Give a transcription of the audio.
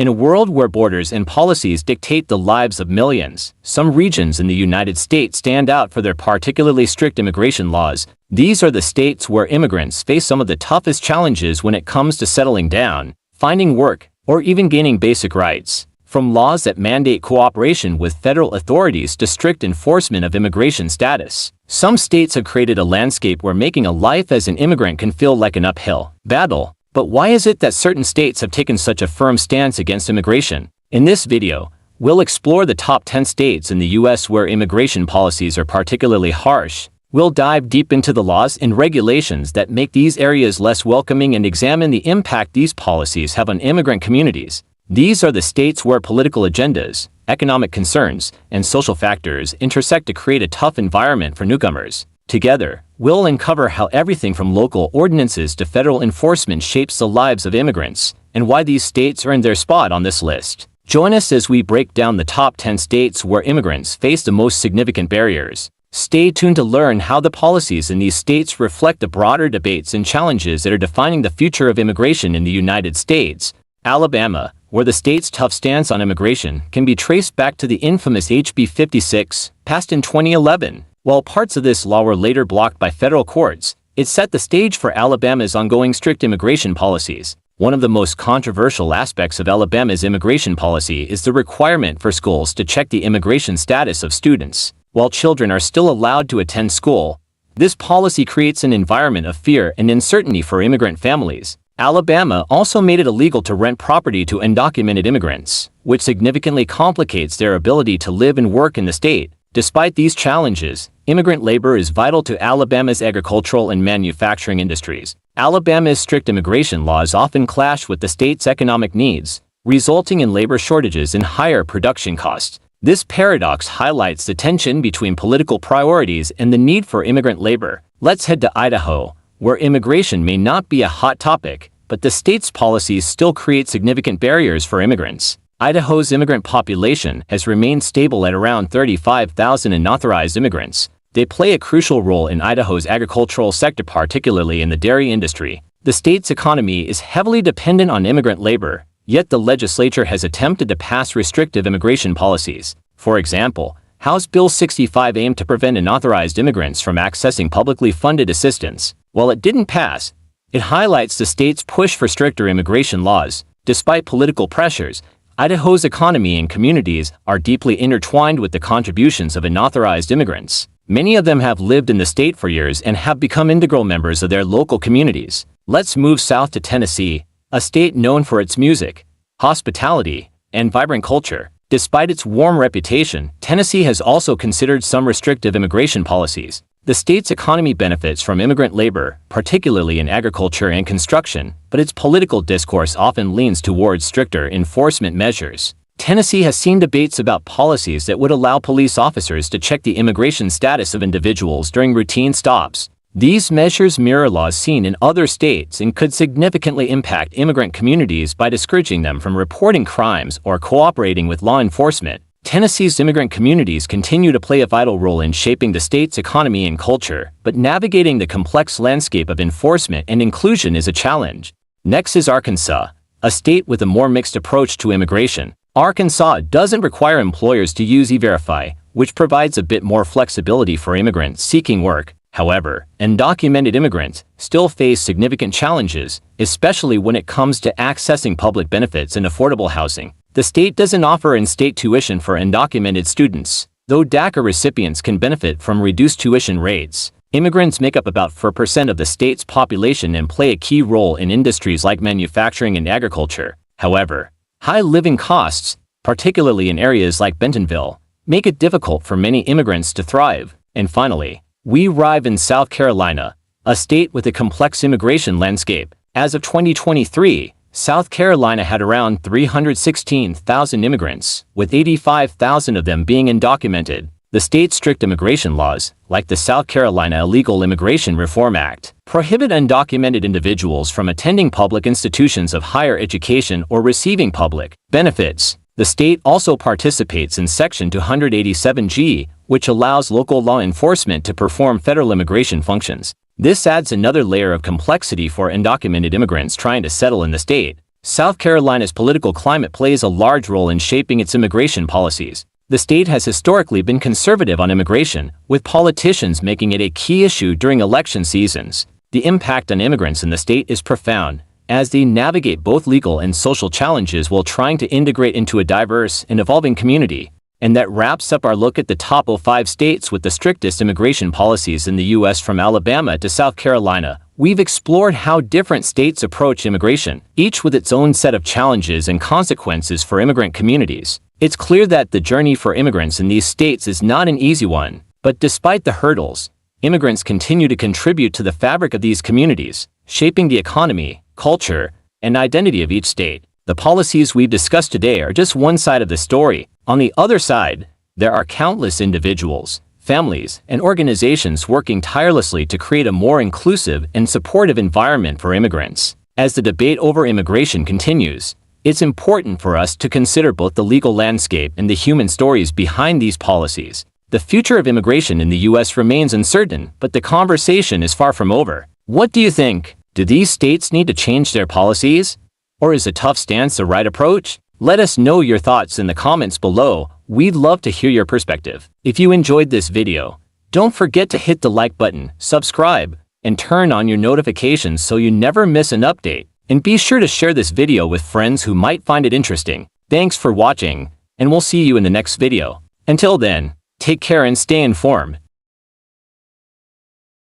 In a world where borders and policies dictate the lives of millions, some regions in the United States stand out for their particularly strict immigration laws. These are the states where immigrants face some of the toughest challenges when it comes to settling down, finding work, or even gaining basic rights. From laws that mandate cooperation with federal authorities to strict enforcement of immigration status, some states have created a landscape where making a life as an immigrant can feel like an uphill battle. But why is it that certain states have taken such a firm stance against immigration? In this video, we'll explore the top 10 states in the U.S. where immigration policies are particularly harsh. We'll dive deep into the laws and regulations that make these areas less welcoming and examine the impact these policies have on immigrant communities. These are the states where political agendas, economic concerns, and social factors intersect to create a tough environment for newcomers. Together, we'll uncover how everything from local ordinances to federal enforcement shapes the lives of immigrants, and why these states earned their spot on this list. Join us as we break down the top 10 states where immigrants face the most significant barriers. Stay tuned to learn how the policies in these states reflect the broader debates and challenges that are defining the future of immigration in the United States. Alabama, where the state's tough stance on immigration can be traced back to the infamous HB 56, passed in 2011. While parts of this law were later blocked by federal courts, it set the stage for Alabama's ongoing strict immigration policies. One of the most controversial aspects of Alabama's immigration policy is the requirement for schools to check the immigration status of students. While children are still allowed to attend school, this policy creates an environment of fear and uncertainty for immigrant families. Alabama also made it illegal to rent property to undocumented immigrants, which significantly complicates their ability to live and work in the state. Despite these challenges, immigrant labor is vital to Alabama's agricultural and manufacturing industries. Alabama's strict immigration laws often clash with the state's economic needs, resulting in labor shortages and higher production costs. This paradox highlights the tension between political priorities and the need for immigrant labor. Let's head to Idaho, where immigration may not be a hot topic, but the state's policies still create significant barriers for immigrants. Idaho's immigrant population has remained stable at around 35,000 unauthorized immigrants. They play a crucial role in Idaho's agricultural sector, particularly in the dairy industry. The state's economy is heavily dependent on immigrant labor, yet the legislature has attempted to pass restrictive immigration policies. For example, House Bill 65 aimed to prevent unauthorized immigrants from accessing publicly funded assistance. While it didn't pass, it highlights the state's push for stricter immigration laws. Despite political pressures, Idaho's economy and communities are deeply intertwined with the contributions of unauthorized immigrants. Many of them have lived in the state for years and have become integral members of their local communities. Let's move south to Tennessee, a state known for its music, hospitality, and vibrant culture. Despite its warm reputation, Tennessee has also considered some restrictive immigration policies. The state's economy benefits from immigrant labor, particularly in agriculture and construction, but its political discourse often leans towards stricter enforcement measures. Tennessee has seen debates about policies that would allow police officers to check the immigration status of individuals during routine stops. These measures mirror laws seen in other states and could significantly impact immigrant communities by discouraging them from reporting crimes or cooperating with law enforcement. Tennessee's immigrant communities continue to play a vital role in shaping the state's economy and culture, but navigating the complex landscape of enforcement and inclusion is a challenge. Next is Arkansas, a state with a more mixed approach to immigration. Arkansas doesn't require employers to use E-Verify, which provides a bit more flexibility for immigrants seeking work. However, undocumented immigrants still face significant challenges, especially when it comes to accessing public benefits and affordable housing. The state doesn't offer in-state tuition for undocumented students, though DACA recipients can benefit from reduced tuition rates. Immigrants make up about 4% of the state's population and play a key role in industries like manufacturing and agriculture. However, high living costs, particularly in areas like Bentonville, make it difficult for many immigrants to thrive. And finally, we arrive in South Carolina, a state with a complex immigration landscape. As of 2023, South Carolina had around 316,000 immigrants, with 85,000 of them being undocumented. The state's strict immigration laws, like the South Carolina Illegal Immigration Reform Act, prohibit undocumented individuals from attending public institutions of higher education or receiving public benefits. The state also participates in Section 287G, which allows local law enforcement to perform federal immigration functions. This adds another layer of complexity for undocumented immigrants trying to settle in the state. South Carolina's political climate plays a large role in shaping its immigration policies. The state has historically been conservative on immigration, with politicians making it a key issue during election seasons. The impact on immigrants in the state is profound, as they navigate both legal and social challenges while trying to integrate into a diverse and evolving community. And that wraps up our look at the top 5 states with the strictest immigration policies in the U.S. From Alabama to South Carolina. We've explored how different states approach immigration, each with its own set of challenges and consequences for immigrant communities. It's clear that the journey for immigrants in these states is not an easy one, but despite the hurdles, immigrants continue to contribute to the fabric of these communities, shaping the economy, culture, and identity of each state. The policies we've discussed today are just one side of the story. On the other side, there are countless individuals, families, and organizations working tirelessly to create a more inclusive and supportive environment for immigrants. As the debate over immigration continues, it's important for us to consider both the legal landscape and the human stories behind these policies. The future of immigration in the U.S. remains uncertain, but the conversation is far from over. What do you think? Do these states need to change their policies? Or is a tough stance the right approach? Let us know your thoughts in the comments below. We'd love to hear your perspective. If you enjoyed this video, don't forget to hit the like button, subscribe, and turn on your notifications so you never miss an update. And be sure to share this video with friends who might find it interesting. Thanks for watching, and we'll see you in the next video. Until then, take care and stay informed.